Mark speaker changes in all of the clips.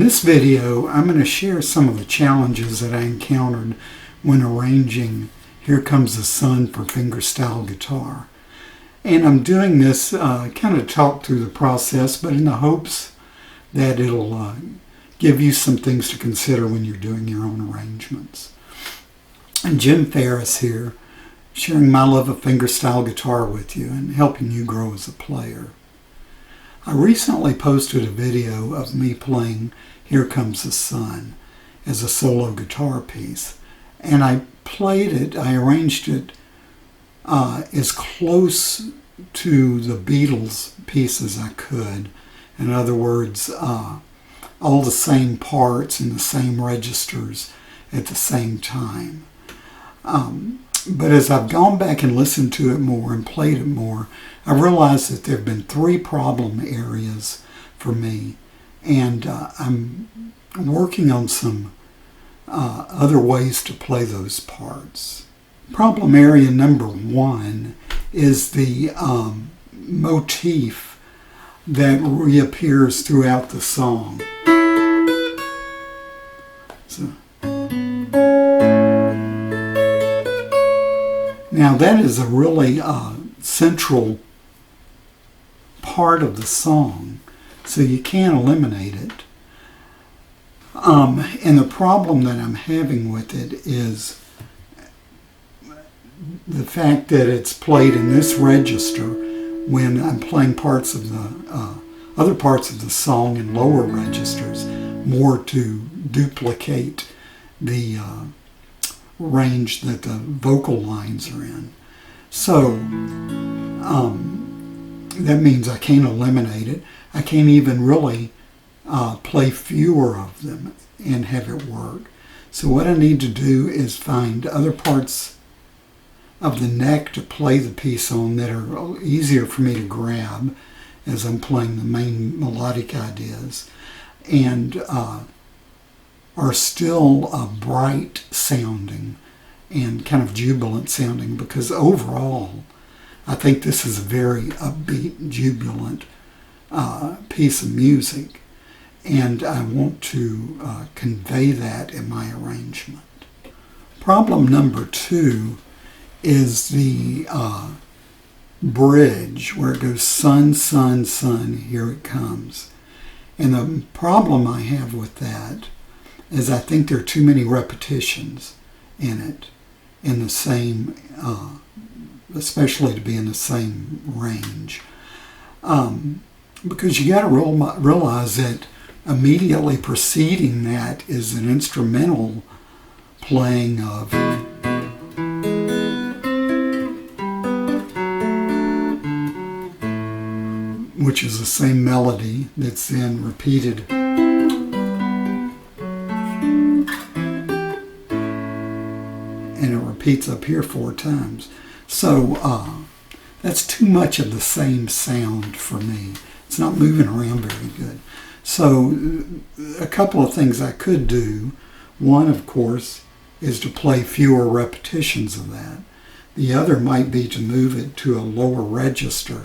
Speaker 1: this video, I'm going to share some of the challenges that I encountered when arranging Here Comes the Sun for fingerstyle guitar. And I'm doing this kind of talk through the process, but in the hopes that it'll give you some things to consider when you're doing your own arrangements. And Jim Ferris here, sharing my love of fingerstyle guitar with you and helping you grow as a player. I recently posted a video of me playing Here Comes the Sun as a solo guitar piece, and I played it, I arranged it as close to the Beatles piece as I could. In other words, all the same parts and the same registers at the same time. But as I've gone back and listened to it more and played it more, I realized that there have been 3 problem areas for me, and I'm working on some other ways to play those parts. Problem area number 1 is the motif that reappears throughout the song. So, now that is a really central part of the song, so you can't eliminate it. And the problem that I'm having with it is the fact that it's played in this register when I'm playing parts of the other parts of the song in lower registers, more to duplicate the range that the vocal lines are in. So that means I can't eliminate it. I can't even really play fewer of them and have it work. So what I need to do is find other parts of the neck to play the piece on that are easier for me to grab as I'm playing the main melodic ideas, and are still bright sounding and kind of jubilant sounding, because overall I think this is a very upbeat, jubilant piece of music, and I want to convey that in my arrangement. Problem number 2 is the bridge where it goes sun, sun, sun, here it comes. And the problem I have with that is I think there are too many repetitions in it, in the same, especially to be in the same range. Because you got to realize that immediately preceding that is an instrumental playing of which is the same melody that's then repeated and it repeats up here 4 times. So that's too much of the same sound for me. It's not moving around very good. So a couple of things I could do. One, of course, is to play fewer repetitions of that. The other might be to move it to a lower register.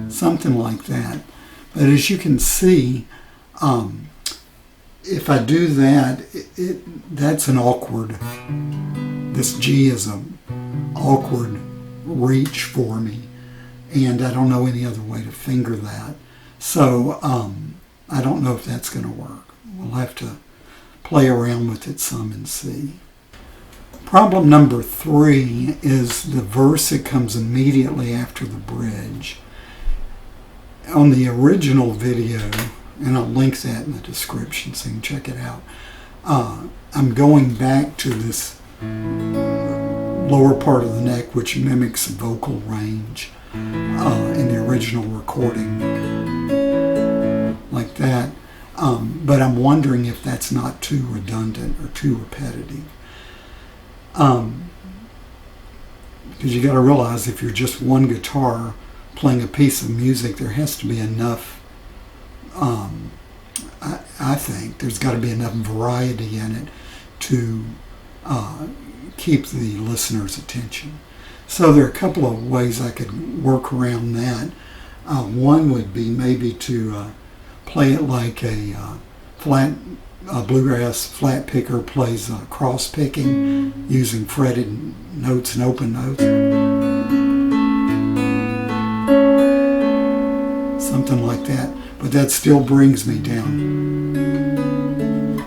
Speaker 1: Something like that. But as you can see, if I do that, that's an awkward, this G is an awkward reach for me, and I don't know any other way to finger that. So I don't know if that's going to work. We'll have to play around with it some and see. Problem number 3 is the verse that comes immediately after the bridge. On the original video, and I'll link that in the description so you can check it out, I'm going back to this lower part of the neck which mimics the vocal range in the original recording, like that. But I'm wondering if that's not too redundant or too repetitive. Because you got to realize if you're just one guitar playing a piece of music, there has to be enough, I think there's got to be enough variety in it to keep the listener's attention. So there are a couple of ways I could work around that. One would be maybe to play it like a bluegrass flat picker plays cross picking using fretted notes and open notes. Something like that. But that still brings me down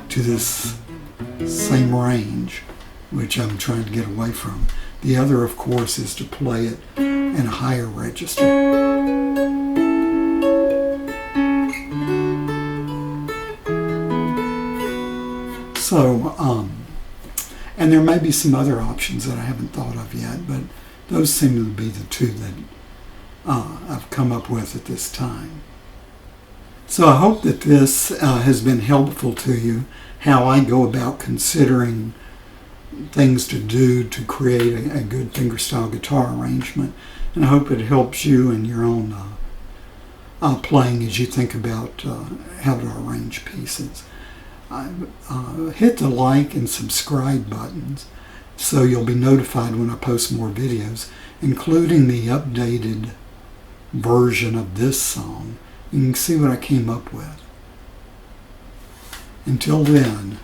Speaker 1: to this same range, which I'm trying to get away from. The other, of course, is to play it in a higher register. So, and there may be some other options that I haven't thought of yet, but those seem to be the two that I've come up with at this time. So I hope that this has been helpful to you, how I go about considering things to do to create a good fingerstyle guitar arrangement. And I hope it helps you in your own playing as you think about how to arrange pieces. Hit the like and subscribe buttons so you'll be notified when I post more videos, including the updated version of this song. You can see what I came up with. Until then,